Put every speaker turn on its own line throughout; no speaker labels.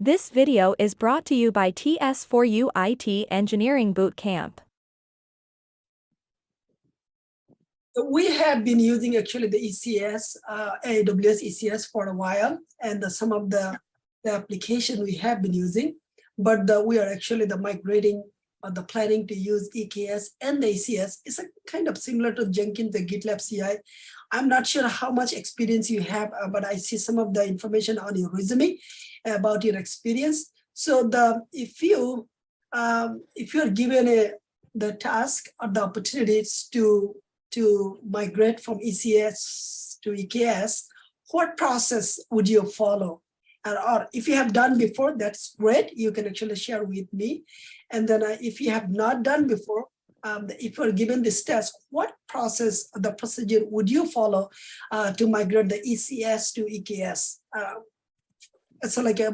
This video is brought to you by TS4U IT Engineering Bootcamp.
We have been using actually the ECS, AWS ECS for a while, and some of the application we have been using, but we are actually migrating the planning to use EKS and the ECS. It's a kind of similar to Jenkins, the GitLab CI. I'm not sure how much experience you have, but I see some of the information on your resume about your experience. So if you are given the task or the opportunities to migrate from ECS to EKS, what process would you follow? Or if you have done before, that's great. You can actually share with me. And then if you have not done before, if you're given this task, what process, the procedure would you follow to migrate the ECS to EKS?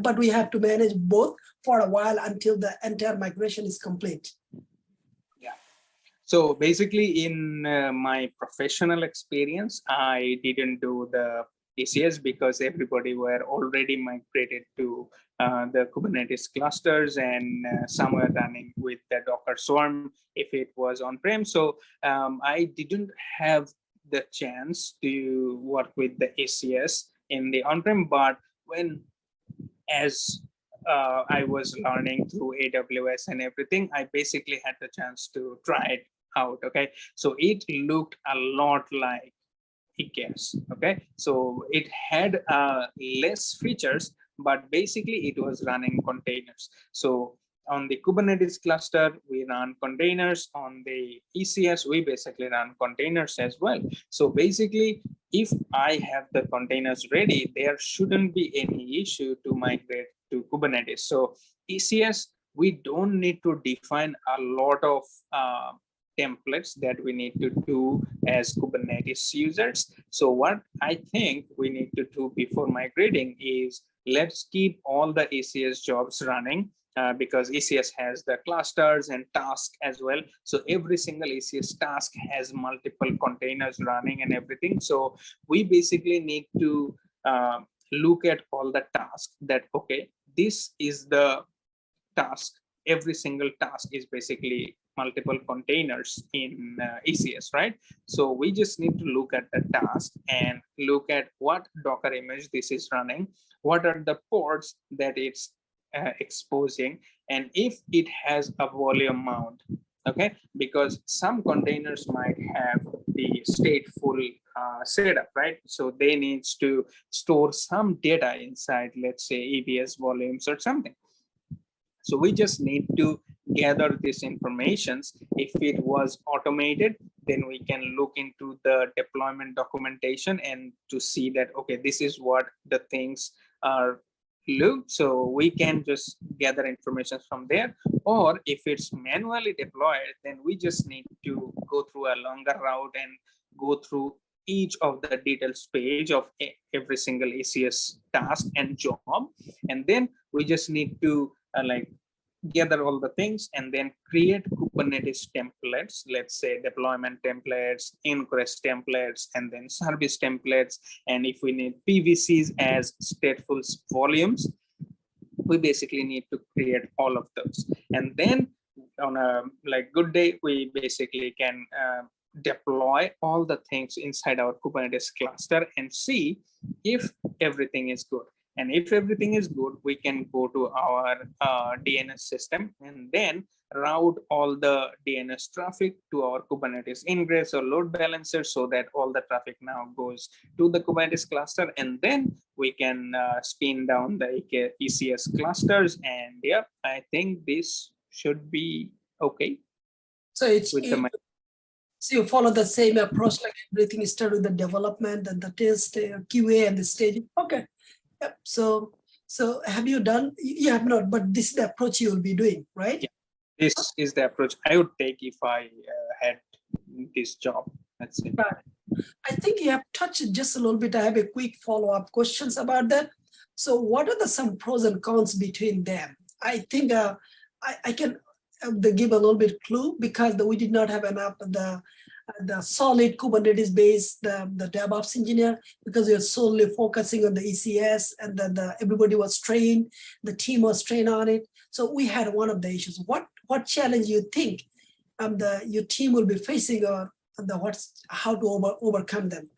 But we have to manage both for a while until the entire migration is complete.
So basically in my professional experience, I didn't do the ECS because everybody were already migrated to the Kubernetes clusters, and some were running with the Docker Swarm if it was on-prem. So I didn't have the chance to work with the ECS in the on-prem, but as I was learning through AWS and everything, I basically had the chance to try it out. Okay, so it looked a lot like EKS. Okay, so it had less features, but basically it was running containers. So on the Kubernetes cluster, we run containers. On the ECS, we basically run containers as well. So basically, if I have the containers ready, there shouldn't be any issue to migrate to Kubernetes. So ECS, we don't need to define a lot of templates that we need to do as Kubernetes users. So what I think we need to do before migrating is let's keep all the ECS jobs running because ECS has the clusters and tasks as well. So every single ECS task has multiple containers running and everything. So we basically need to look at all the tasks that, okay, this is the task. Every single task is basically multiple containers in ECS, right? So we just need to look at the task and look at what Docker image this is running, what are the ports that it's exposing, and if it has a volume mount, okay? Because some containers might have the stateful setup, right? So they needs to store some data inside, let's say EBS volumes or something. So we just need to gather this information. If it was automated, then we can look into the deployment documentation and to see that, okay, this is what the things are looked. So we can just gather information from there. Or if it's manually deployed, then we just need to go through a longer route and go through each of the details page of every single ECS task and job. And then we just need to gather all the things and then create Kubernetes templates, let's say deployment templates, ingress templates, and then service templates. And if we need PVCs as stateful volumes, we basically need to create all of those. And then on a good day, we basically can deploy all the things inside our Kubernetes cluster and see if everything is good. And if everything is good, we can go to our DNS system and then route all the DNS traffic to our Kubernetes ingress or load balancer so that all the traffic now goes to the Kubernetes cluster. And then we can spin down the ECS clusters. And yeah, I think this should be okay.
So so you follow the same approach, like everything is started with the development and the test, QA and the staging. Okay. Yep. So have you done? You have not, but this is the approach you will be doing, right?
Yeah. This is the approach I would take if I had this job. That's it.
Right. I think you have touched just a little bit. I have a quick follow-up questions about that. So what are some pros and cons between them? I think I can give a little bit clue because we did not have enough of the the solid Kubernetes based the DevOps engineer, because you're solely focusing on the ECS, and then everybody was trained, the team was trained on it. So we had one of the issues. What challenge you think your team will be facing, or how to overcome them?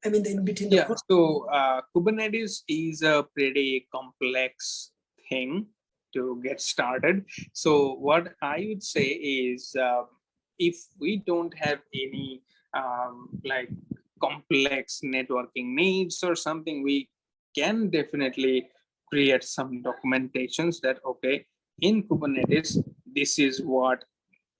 I mean, in between the process.
So Kubernetes is a pretty complex thing to get started. So what I would say is, if we don't have any like complex networking needs or something, we can definitely create some documentations that, okay, in Kubernetes, this is what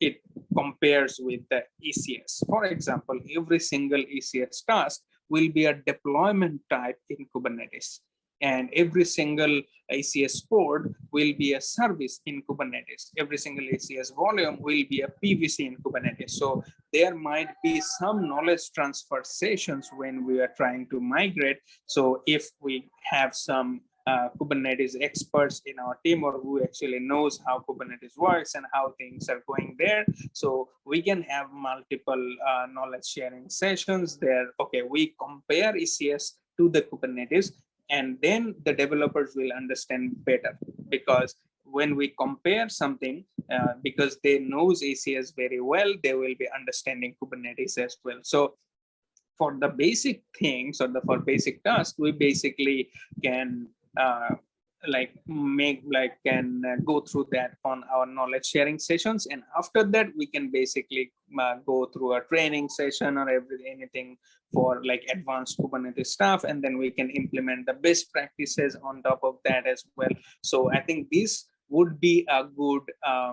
it compares with the ECS. For example, every single ECS task will be a deployment type in Kubernetes, and every single ECS port will be a service in Kubernetes. Every single ECS volume will be a PVC in Kubernetes. So there might be some knowledge transfer sessions when we are trying to migrate. So if we have some Kubernetes experts in our team, or who actually knows how Kubernetes works and how things are going there, so we can have multiple knowledge sharing sessions there. Okay, we compare ECS to the Kubernetes, and then the developers will understand better, because when we compare something, because they knows ECS very well, they will be understanding Kubernetes as well. So for the basic things, or for basic tasks, we basically can go through that on our knowledge sharing sessions, and after that we can basically go through a training session or anything for like advanced Kubernetes stuff, and then we can implement the best practices on top of that as well. So I think this would be a good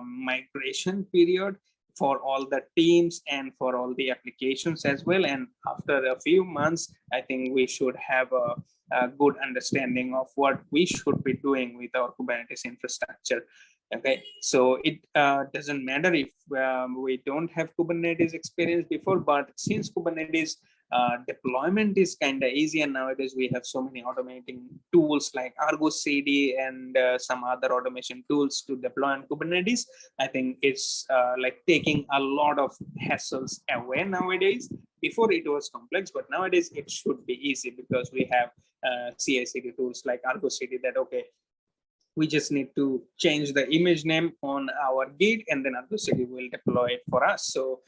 migration period for all the teams and for all the applications as well. And after a few months, I think we should have a good understanding of what we should be doing with our Kubernetes infrastructure. Okay, so it doesn't matter if we don't have Kubernetes experience before, but since Kubernetes deployment is kind of easy, and nowadays we have so many automating tools like Argo CD and some other automation tools to deploy on Kubernetes, I think it's like taking a lot of hassles away nowadays. Before it was complex, but nowadays it should be easy, because we have CI/CD tools like Argo CD that, okay, we just need to change the image name on our Git, and then Argo CD will deploy it for us. So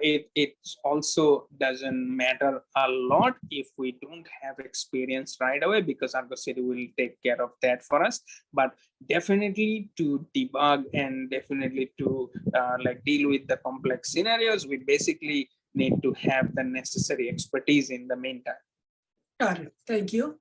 it also doesn't matter a lot if we don't have experience right away, because Argo CD will take care of that for us. But definitely to debug and definitely to like deal with the complex scenarios, we basically need to have the necessary expertise in the meantime.
Got it. Thank you.